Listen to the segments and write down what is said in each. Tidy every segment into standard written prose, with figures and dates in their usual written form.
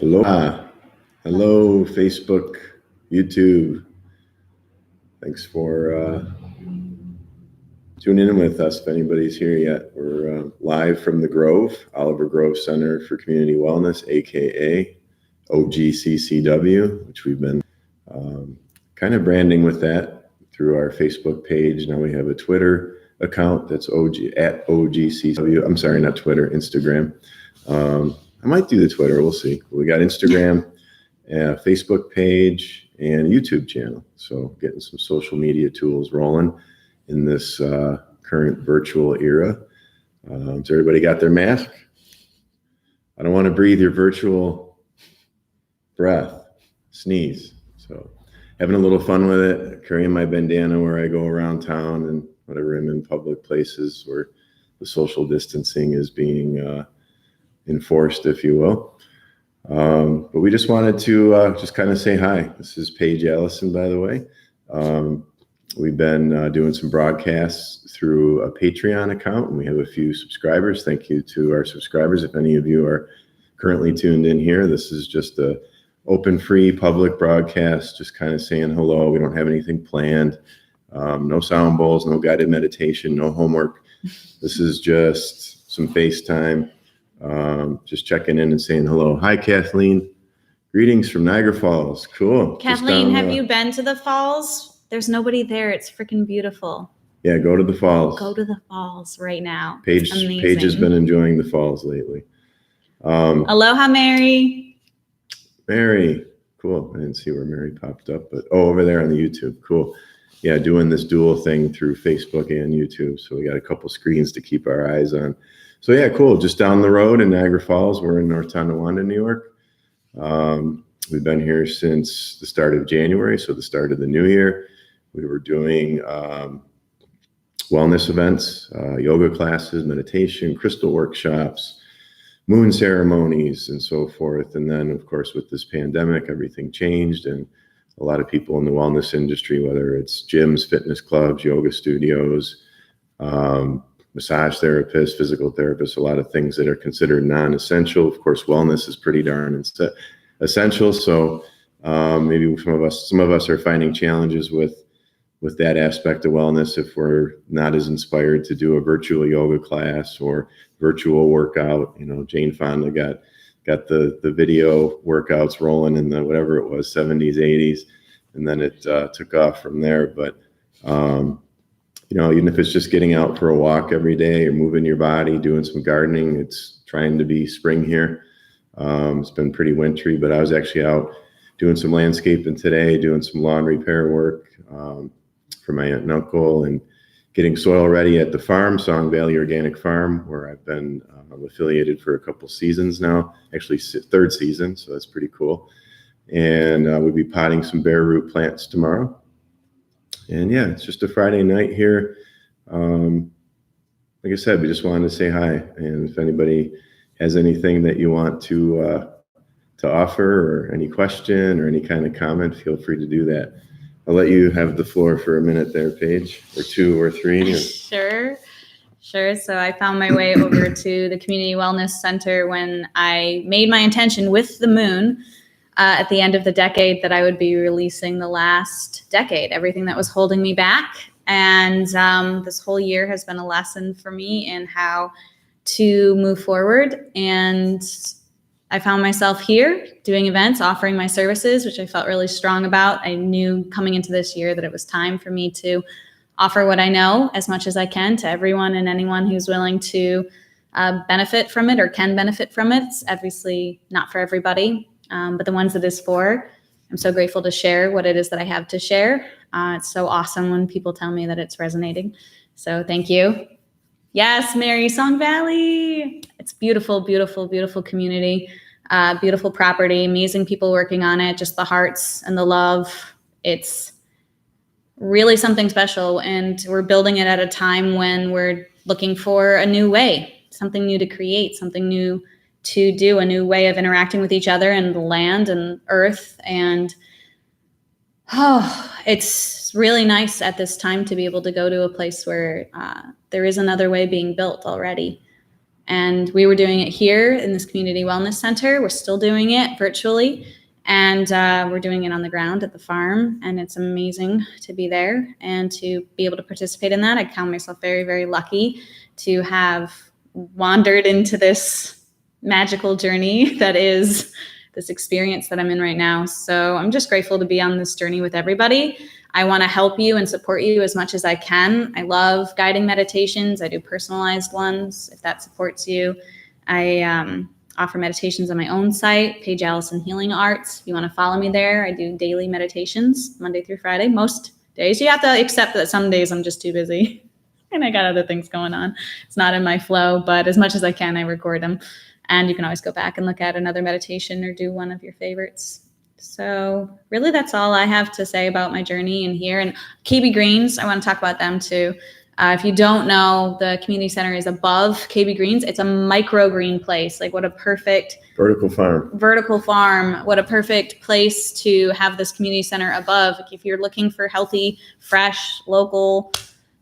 Aloha. Hello, Facebook, YouTube. Thanks for tuning in with us. If anybody's here yet, we're live from the Grove, Oliver Grove Center for Community Wellness, aka OGCCW, which we've been kind of branding with that through our Facebook page. Now we have a Twitter account that's at OGCCW. I'm sorry, not Twitter, Instagram. I might do the Twitter. We'll see. We got Instagram, a Facebook page, and a YouTube channel. So getting some social media tools rolling in this current virtual era. Has everybody got their mask? I don't want to breathe your virtual breath, sneeze. So having a little fun with it, carrying my bandana where I go around town and whatever I'm in public places where the social distancing is being enforced, if you will. But we just wanted to just kind of say hi. This is Paige Allison, by the way. We've been doing some broadcasts through a Patreon account, and we have a few subscribers. Thank you to our subscribers. If any of you are currently tuned in here, this is just a open, free, public broadcast, just kind of saying hello. We don't have anything planned. No sound bowls, no guided meditation, no homework. This is just some FaceTime. Just checking in and saying hello. Hi, Kathleen. Greetings from Niagara Falls. Cool. Kathleen, have you been to the falls? There's nobody there. It's freaking beautiful. Yeah, go to the falls. Go to the falls right now. Paige has been enjoying the falls lately. Aloha, Mary. Mary. Cool. I didn't see where Mary popped up, but over there on the YouTube. Cool. Yeah, doing this dual thing through Facebook and YouTube. So we got a couple screens to keep our eyes on. So yeah, cool. Just down the road in Niagara Falls, we're in North Tonawanda, New York. We've been here since the start of January, so the start of the new year. We were doing wellness events, yoga classes, meditation, crystal workshops, moon ceremonies, and so forth. And then, of course, with this pandemic, everything changed, and a lot of people in the wellness industry, whether it's gyms, fitness clubs, yoga studios, massage therapists, physical therapists, a lot of things that are considered non-essential. Of course, wellness is pretty darn essential. So maybe some of us are finding challenges with that aspect of wellness if we're not as inspired to do a virtual yoga class or virtual workout. You know, Jane Fonda got the video workouts rolling in the whatever it was, 70s, 80s, and then it took off from there. But you know, even if it's just getting out for a walk every day or moving your body, doing some gardening, it's trying to be spring here. It's been pretty wintry, but I was actually out doing some landscaping today, doing some lawn repair work for my aunt and uncle, and getting soil ready at the farm, Song Valley Organic Farm, where I've been affiliated for a couple seasons now, actually third season, so that's pretty cool. And we'll be potting some bare root plants tomorrow. And yeah, it's just a Friday night here. Like I said, we just wanted to say hi. And if anybody has anything that you want to offer, or any question or any kind of comment, feel free to do that. I'll let you have the floor for a minute there, Paige, or two or three. Sure. So I found my way over to the Community Wellness Center when I made my intention with the moon at the end of the decade that I would be releasing the last decade, everything that was holding me back. And this whole year has been a lesson for me in how to move forward. And I found myself here doing events, offering my services, which I felt really strong about. I knew coming into this year that it was time for me to offer what I know as much as I can to everyone and anyone who's willing to benefit from it or can benefit from it. It's obviously not for everybody, but the ones that is for, I'm so grateful to share what it is that I have to share. It's so awesome when people tell me that it's resonating. So thank you. Yes, Mary, Song Valley. It's beautiful, beautiful, beautiful community, beautiful property, amazing people working on it, just the hearts and the love. It's really something special. And we're building it at a time when we're looking for a new way, something new to create, something new to do, a new way of interacting with each other and the land and earth. And it's really nice at this time to be able to go to a place where there is another way being built already. And we were doing it here in this community wellness center. We're still doing it virtually. And we're doing it on the ground at the farm. And it's amazing to be there and to be able to participate in that. I count myself very, very lucky to have wandered into this magical journey that is this experience that I'm in right now. So I'm just grateful to be on this journey with everybody. I want to help you and support you as much as I can. I love guiding meditations. I do personalized ones if that supports you. I offer meditations on my own site, Paige Allison Healing Arts. If you want to follow me there, I do daily meditations Monday through Friday. Most days. You have to accept that some days I'm just too busy and I got other things going on. It's not in my flow, but as much as I can, I record them. And you can always go back and look at another meditation or do one of your favorites. So really, that's all I have to say about my journey in here. And KB Greens, I want to talk about them too. If you don't know, the community center is above KB Greens. It's a microgreen place. Like, what a perfect Vertical farm. What a perfect place to have this community center above. Like, if you're looking for healthy, fresh, local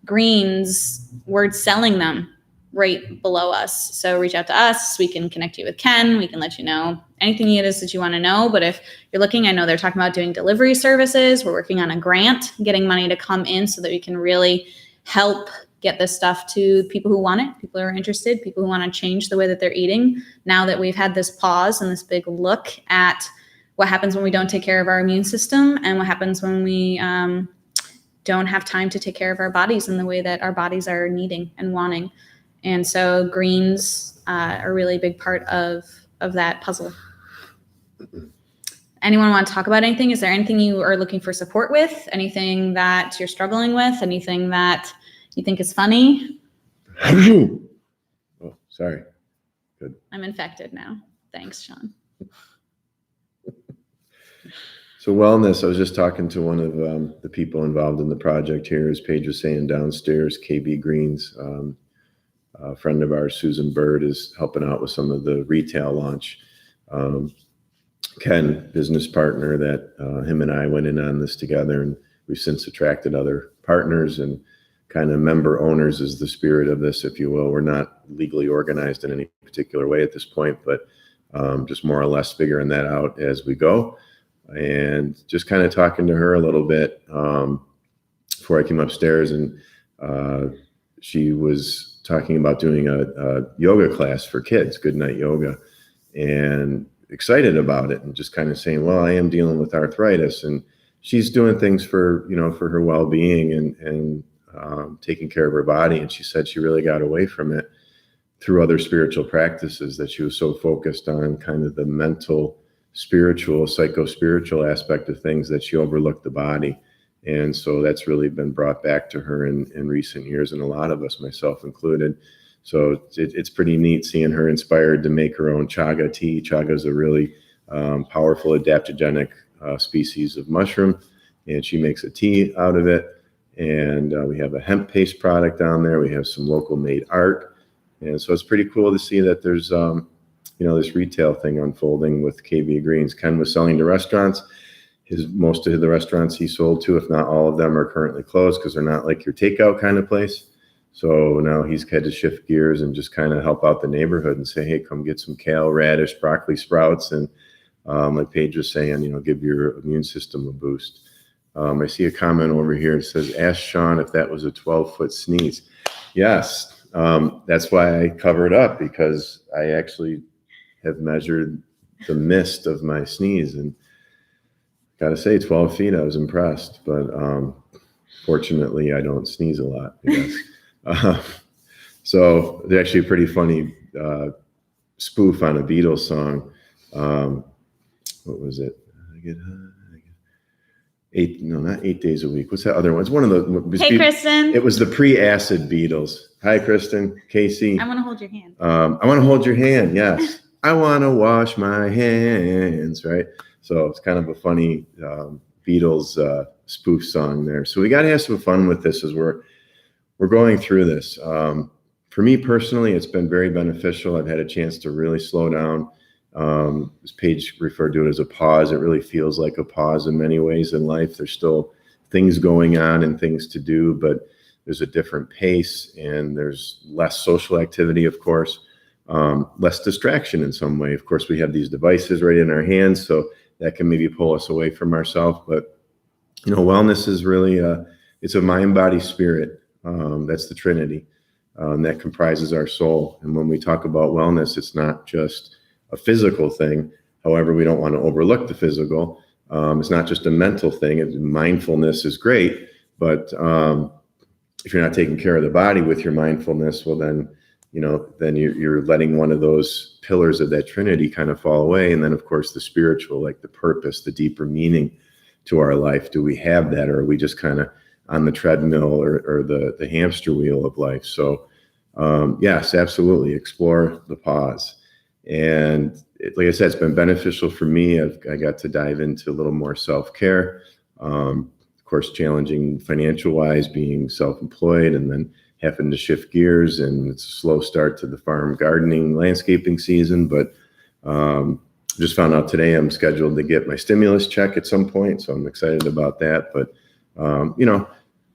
greens, we're selling them right below us. So reach out to us. We can connect you with Ken. We can let you know anything it is that you want to know. But if you're looking, I know they're talking about doing delivery services. We're working on a grant, getting money to come in so that we can really help get this stuff to people who want it, people who are interested, people who want to change the way that they're eating. Now that we've had this pause and this big look at what happens when we don't take care of our immune system and what happens when we don't have time to take care of our bodies in the way that our bodies are needing and wanting. And so greens are a really big part of that puzzle. Anyone want to talk about anything? Is there anything you are looking for support with? Anything that you're struggling with? Anything that you think is funny? Oh, sorry. Good. I'm infected now. Thanks, Sean. So wellness, I was just talking to one of the people involved in the project here, as Paige was saying downstairs, KB Greens. A friend of ours, Susan Bird, is helping out with some of the retail launch. Ken, business partner, that him and I went in on this together, and we've since attracted other partners and kind of member owners is the spirit of this, if you will. We're not legally organized in any particular way at this point, but just more or less figuring that out as we go. And just kind of talking to her a little bit before I came upstairs, and she was talking about doing a yoga class for kids, good night yoga, and excited about it, and just kind of saying, well, I am dealing with arthritis, and she's doing things for, for her well-being and taking care of her body. And she said she really got away from it through other spiritual practices, that she was so focused on kind of the mental, spiritual, psycho-spiritual aspect of things that she overlooked the body. And so that's really been brought back to her in recent years, and a lot of us, myself included. So it's pretty neat seeing her inspired to make her own chaga tea. Chaga is a really powerful adaptogenic species of mushroom, and she makes a tea out of it. And we have a hemp paste product down there. We have some local made art. And so it's pretty cool to see that there's, this retail thing unfolding with KB Greens. Ken was selling to restaurants. Most of the restaurants he sold to, if not all of them, are currently closed because they're not like your takeout kind of place. So now he's had to shift gears and just kind of help out the neighborhood and say, hey, come get some kale, radish, broccoli sprouts. And like Paige was saying, give your immune system a boost. I see a comment over here. It says, ask Sean if that was a 12-foot sneeze. Yes, that's why I cover it up, because I actually have measured the mist of my sneeze, and got to say, 12 feet, I was impressed. But fortunately, I don't sneeze a lot, I guess. So there's actually a pretty funny spoof on a Beatles song. What was it? Not 8 days a week. What's that other one? It's one of the. Hey, Kristen. It was the pre-acid Beatles. Hi, Kristen. Casey. I want to hold your hand. I want to hold your hand. Yes. I want to wash my hands. Right. So it's kind of a funny Beatles spoof song there. So we got to have some fun with this as we're going through this. For me personally, it's been very beneficial. I've had a chance to really slow down. As Paige referred to it as a pause. It really feels like a pause in many ways in life. There's still things going on and things to do, but there's a different pace, and there's less social activity, of course. less distraction in some way. Of course, we have these devices right in our hands, so that can maybe pull us away from ourselves. But wellness is really it's a mind, body, spirit. That's the Trinity that comprises our soul. And when we talk about wellness, it's not just a physical thing. However, we don't want to overlook the physical. It's not just a mental thing. Mindfulness is great, but if you're not taking care of the body with your mindfulness, well, then you're letting one of those pillars of that Trinity kind of fall away. And then, of course, the spiritual, like the purpose, the deeper meaning to our life. Do we have that, or are we just kind of on the treadmill or the hamster wheel of life? So, yes, absolutely, explore the pause. And like I said, it's been beneficial for me. I got to dive into a little more self-care. Of course, challenging financial-wise, being self-employed, and then having to shift gears. And it's a slow start to the farm gardening, landscaping season. But just found out today I'm scheduled to get my stimulus check at some point, so I'm excited about that. But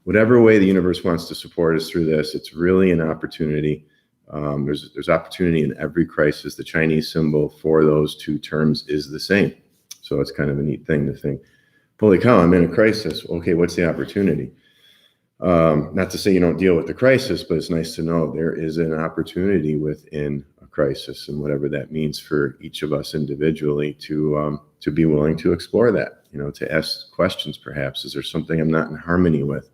whatever way the universe wants to support us through this, it's really an opportunity. There's opportunity in every crisis. The Chinese symbol for those two terms is the same. So it's kind of a neat thing to think, holy cow, I'm in a crisis. Okay, what's the opportunity? Not to say you don't deal with the crisis, but it's nice to know there is an opportunity within a crisis, and whatever that means for each of us individually to be willing to explore that, to ask questions. Perhaps, is there something I'm not in harmony with?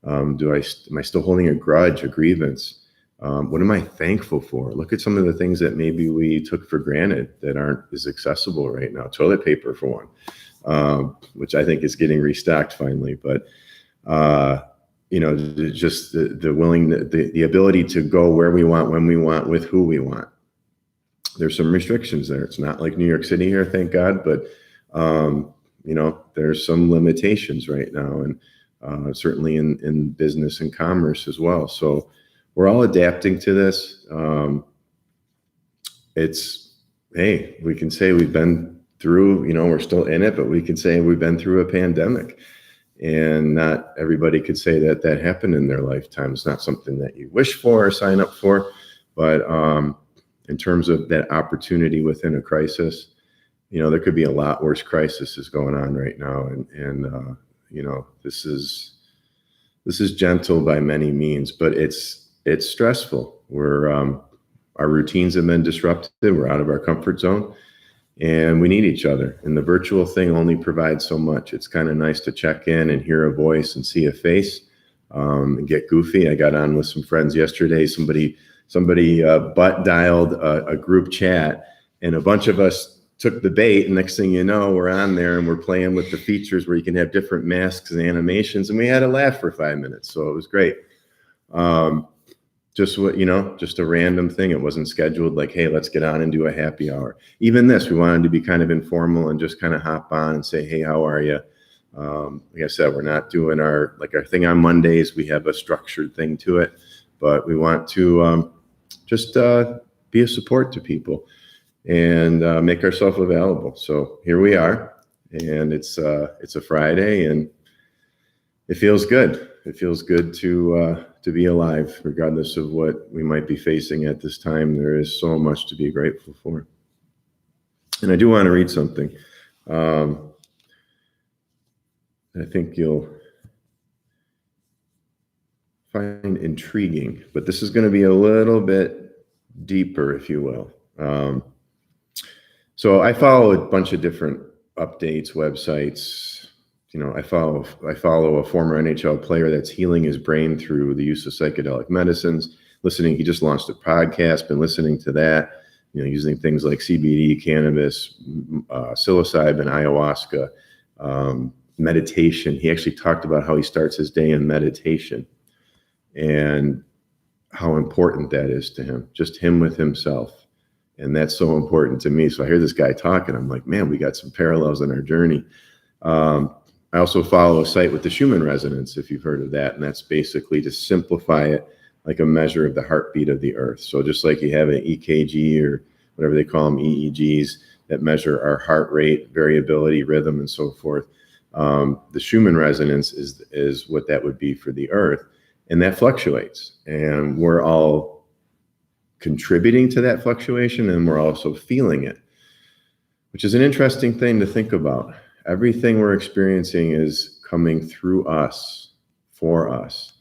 Am I still holding a grudge, a grievance? What am I thankful for? Look at some of the things that maybe we took for granted that aren't as accessible right now. Toilet paper, for one, which I think is getting restocked finally. But just the ability to go where we want, when we want, with who we want. There's some restrictions there. It's not like New York City here, thank God, but there's some limitations right now, and certainly in business and commerce as well. So we're all adapting to this. We can say we've been through, we're still in it, but we can say we've been through a pandemic. And not everybody could say that happened in their lifetime. It's not something that you wish for or sign up for. But in terms of that opportunity within a crisis, there could be a lot worse crises going on right now. And this is gentle by many means, but it's stressful. Our routines have been disrupted. We're out of our comfort zone. And we need each other. And the virtual thing only provides so much. It's kind of nice to check in and hear a voice and see a face, and get goofy. I got on with some friends yesterday. Somebody butt dialed a group chat, and a bunch of us took the bait. And next thing you know, we're on there and we're playing with the features where you can have different masks and animations. And we had a laugh for 5 minutes. So it was great. Just a random thing. It wasn't scheduled like, hey, let's get on and do a happy hour. Even this, we wanted to be kind of informal and just kind of hop on and say, hey, how are you? Like I said, we're not doing our thing on Mondays. We have a structured thing to it, but we want to just be a support to people and make ourselves available. So here we are, and it's a Friday, and it feels good. It feels good to be alive, regardless of what we might be facing at this time. There is so much to be grateful for. And I do want to read something. I think you'll find intriguing, but this is going to be a little bit deeper, if you will. So I follow a bunch of different updates, websites. I follow a former NHL player that's healing his brain through the use of psychedelic medicines. He just launched a podcast, been listening to that, using things like CBD, cannabis, psilocybin, ayahuasca, meditation. He actually talked about how he starts his day in meditation and how important that is to him, just him with himself. And that's so important to me. So I hear this guy talking, I'm like, man, we got some parallels in our journey. I also follow a site with the Schumann resonance, if you've heard of that. And that's basically to simplify it like a measure of the heartbeat of the earth. So just like you have an EKG or whatever they call them, EEGs, that measure our heart rate, variability, rhythm, and so forth. The Schumann resonance is what that would be for the earth. And that fluctuates. And we're all contributing to that fluctuation, and we're also feeling it, which is an interesting thing to think about. Everything we're experiencing is coming through us, for us.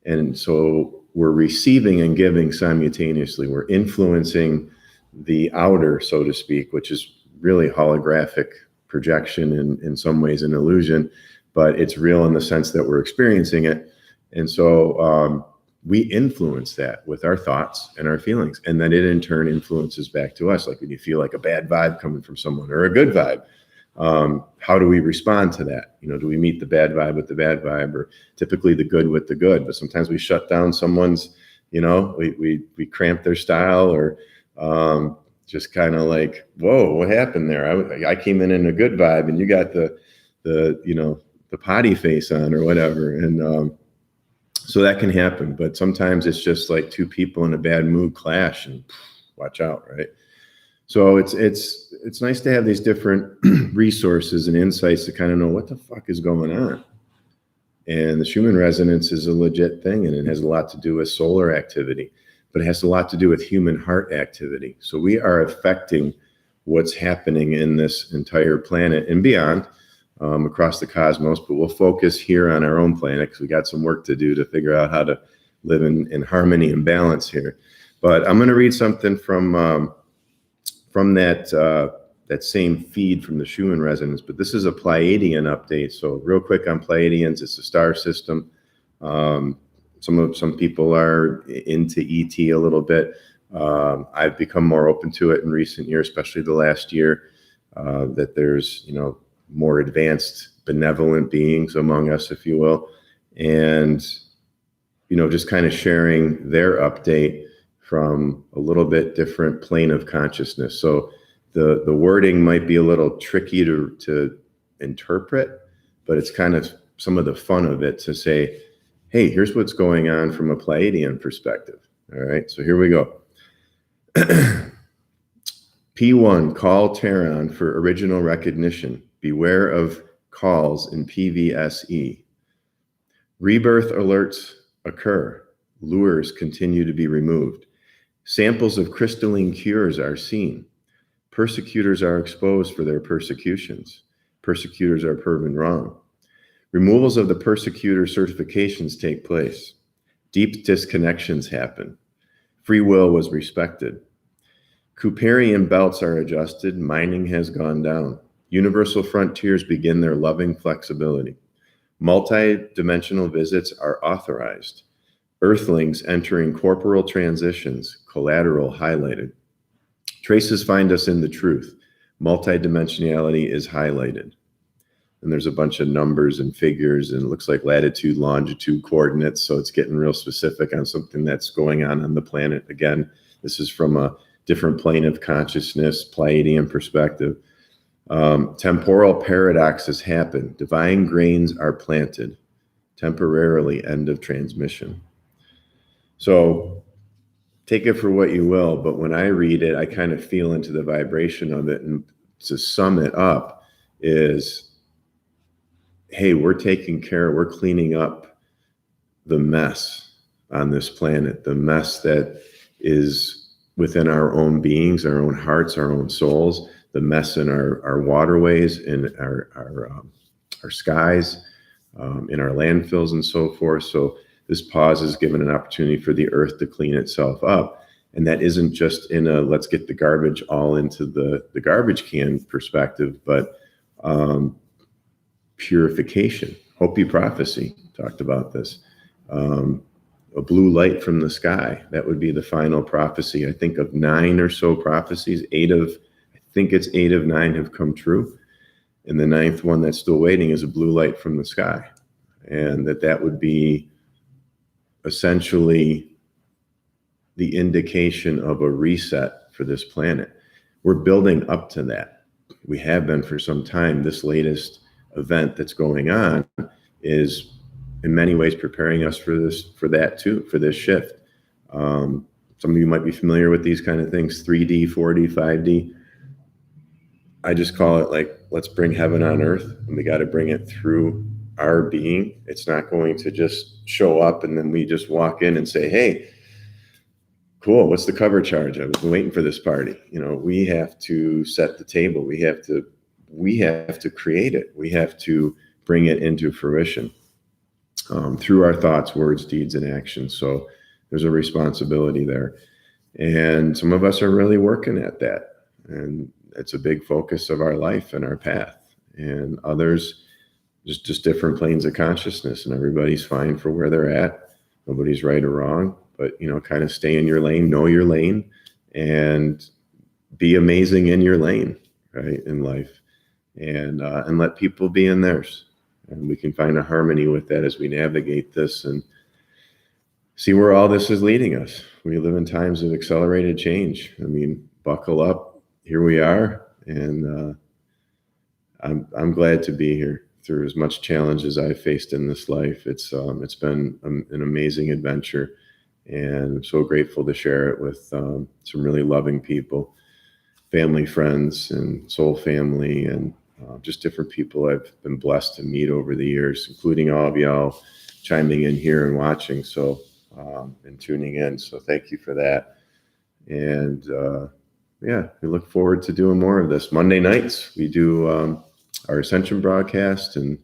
And so we're receiving and giving simultaneously. We're influencing the outer, so to speak, which is really holographic projection, in some ways an illusion, but it's real in the sense that we're experiencing it. And so we influence that with our thoughts and our feelings, and then it in turn influences back to us. Like when you feel like a bad vibe coming from someone or a good vibe, how do we respond to that? You know, do we meet the bad vibe with the bad vibe, or typically the good with the good? But sometimes we shut down someone's, you know, we cramp their style, or just kind of like, whoa, what happened there? I came in a good vibe, and you got the you know, the potty face on or whatever. And so that can happen, but sometimes it's just like two people in a bad mood clash, and watch out, right? So it's nice to have these different resources and insights to kind of know what the fuck is going on. And the Schumann resonance is a legit thing, and it has a lot to do with solar activity, but it has a lot to do with human heart activity. So we are affecting what's happening in this entire planet and beyond, across the cosmos, but we'll focus here on our own planet because we got some work to do to figure out how to live in harmony and balance here. But I'm going to read something from that same feed from the Schumann resonance, but this is a Pleiadian update. So real quick on Pleiadians, it's a star system. Some people are into ET a little bit. I've become more open to it in recent years, especially the last year, that there's, you know, more advanced benevolent beings among us, if you will, and, you know, just kind of sharing their update from a little bit different plane of consciousness. So the wording might be a little tricky to interpret, but it's kind of some of the fun of it to say, hey, here's what's going on from a Pleiadian perspective. All right, so here we go. P1, call Terran for original recognition. Beware of calls in PVSE. Rebirth alerts occur. Lures continue to be removed. Samples of crystalline cures are seen. Persecutors are exposed for their persecutions. Persecutors are proven wrong. Removals of the persecutor certifications take place. Deep disconnections happen. Free will was respected. Cooperian belts are adjusted. Mining has gone down. Universal frontiers begin their loving flexibility. Multi-dimensional visits are authorized. Earthlings entering corporal transitions, collateral highlighted. Traces find us in the truth. Multidimensionality is highlighted. And there's a bunch of numbers and figures, and it looks like latitude, longitude coordinates. So it's getting real specific on something that's going on the planet. Again, this is from a different plane of consciousness, Pleiadian perspective. Temporal paradoxes happen. Divine grains are planted. Temporarily, end of transmission. So take it for what you will, but when I read it, I kind of feel into the vibration of it. And to sum it up is, hey, we're taking care, we're cleaning up the mess on this planet, the mess that is within our own beings, our own hearts, our own souls, the mess in our waterways, in our skies, in our landfills and so forth. So this pause is given an opportunity for the earth to clean itself up. And that isn't just in a let's get the garbage all into the garbage can perspective, but purification. Hopi prophecy talked about this. A blue light from the sky. That would be the final prophecy. I think of 9 or so prophecies. 8 of 9 have come true. And the 9th one that's still waiting is a blue light from the sky. And that would be essentially the indication of a reset for this planet. We're building up to that. We have been for some time. This latest event that's going on is in many ways preparing us for this shift. Some of you might be familiar with these kind of things, 3D, 4D, 5D. I just call it like, let's bring heaven on earth, and we got to bring it through our being. It's not going to just show up and then we just walk in and say, hey, cool. What's the cover charge? I've been waiting for this party. We have to set the table. We have to create it. We have to bring it into fruition through our thoughts, words, deeds, and actions. So there's a responsibility there. And some of us are really working at that. And it's a big focus of our life and our path. And others, just different planes of consciousness, and everybody's fine for where they're at. Nobody's right or wrong, but kind of stay in your lane, know your lane, and be amazing in your lane, right, in life, and let people be in theirs. And we can find a harmony with that as we navigate this and see where all this is leading us. We live in times of accelerated change. I mean, buckle up. Here we are, and I'm glad to be here through as much challenge as I've faced in this life. It's been an amazing adventure, and I'm so grateful to share it with some really loving people, family, friends, and soul family, and just different people I've been blessed to meet over the years, including all of y'all chiming in here and watching. So and tuning in. So thank you for that. And we look forward to doing more of this. Monday nights, we do our Ascension broadcast, and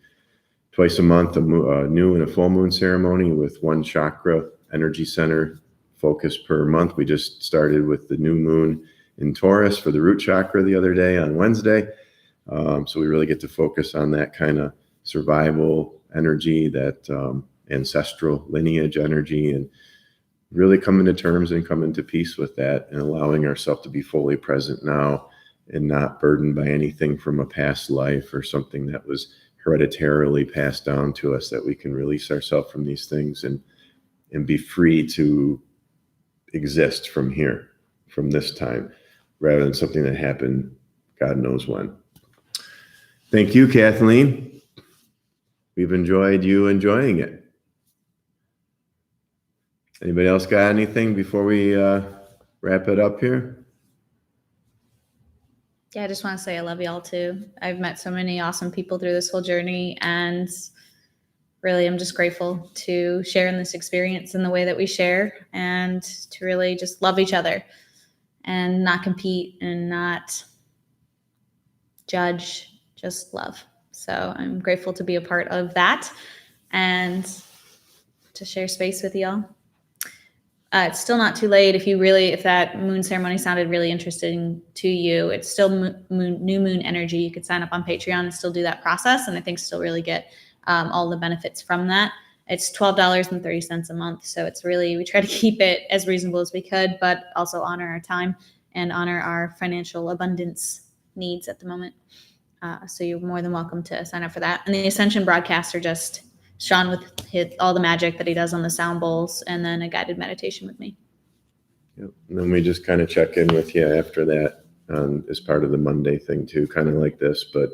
twice a month, a new and a full moon ceremony with one chakra energy center focus per month. We just started with the new moon in Taurus for the root chakra the other day on Wednesday. So we really get to focus on that kind of survival energy, that ancestral lineage energy, and really coming to terms and coming to peace with that, and allowing ourselves to be fully present now and not burdened by anything from a past life or something that was hereditarily passed down to us, that we can release ourselves from these things and be free to exist from here, from this time, rather than something that happened God knows when. Thank you, Kathleen. We've enjoyed you enjoying it. Anybody else got anything before we wrap it up here? Yeah, I just want to say I love y'all too. I've met so many awesome people through this whole journey, and really I'm just grateful to share in this experience in the way that we share, and to really just love each other and not compete and not judge, just love. So I'm grateful to be a part of that and to share space with y'all. It's still not too late if that moon ceremony sounded really interesting to you. It's still new moon energy. You could sign up on Patreon and still do that process, and I think still really get all the benefits from that. It's $12.30 a month, so it's really, we try to keep it as reasonable as we could, but also honor our time and honor our financial abundance needs at the moment. So you're more than welcome to sign up for that. And the Ascension broadcasts are just Sean with all the magic that he does on the sound bowls, and then a guided meditation with me. Yep. And then we just kind of check in with you after that as part of the Monday thing too, kind of like this, but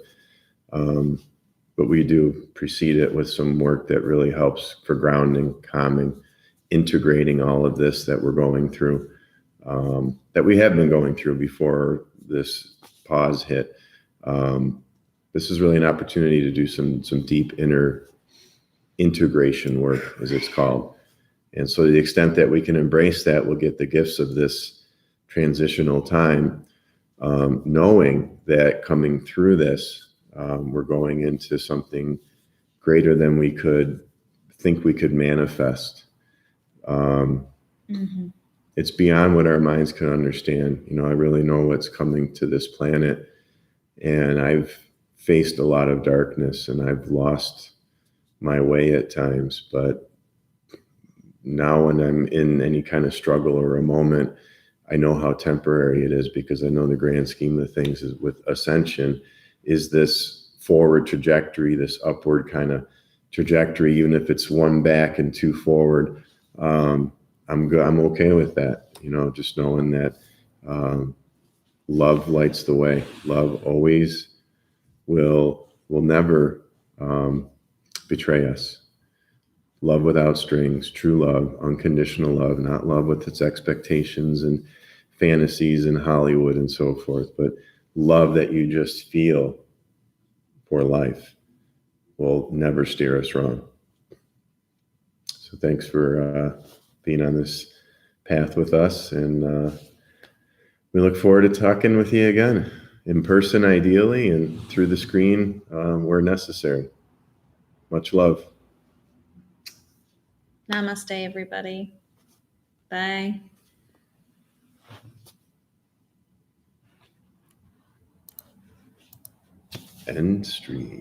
we do precede it with some work that really helps for grounding, calming, integrating all of this that we're going through, that we have been going through before this pause hit. This is really an opportunity to do some deep inner integration work, as it's called. And so to the extent that we can embrace that, we'll get the gifts of this transitional time, knowing that coming through this, we're going into something greater than we could think we could manifest. It's beyond what our minds can understand. I really know what's coming to this planet, and I've faced a lot of darkness, and I've lost my way at times, but now when I'm in any kind of struggle or a moment, I know how temporary it is, because I know the grand scheme of things is with ascension is this forward trajectory, this upward kind of trajectory, even if it's one back and two forward. I'm good. I'm okay with that. Just knowing that love lights the way. Love always will never betray us. Love without strings, true love, unconditional love, not love with its expectations and fantasies and Hollywood and so forth, but love that you just feel for life will never steer us wrong. So thanks for being on this path with us. And we look forward to talking with you again in person, ideally, and through the screen where necessary. Much love. Namaste, everybody. Bye. End stream.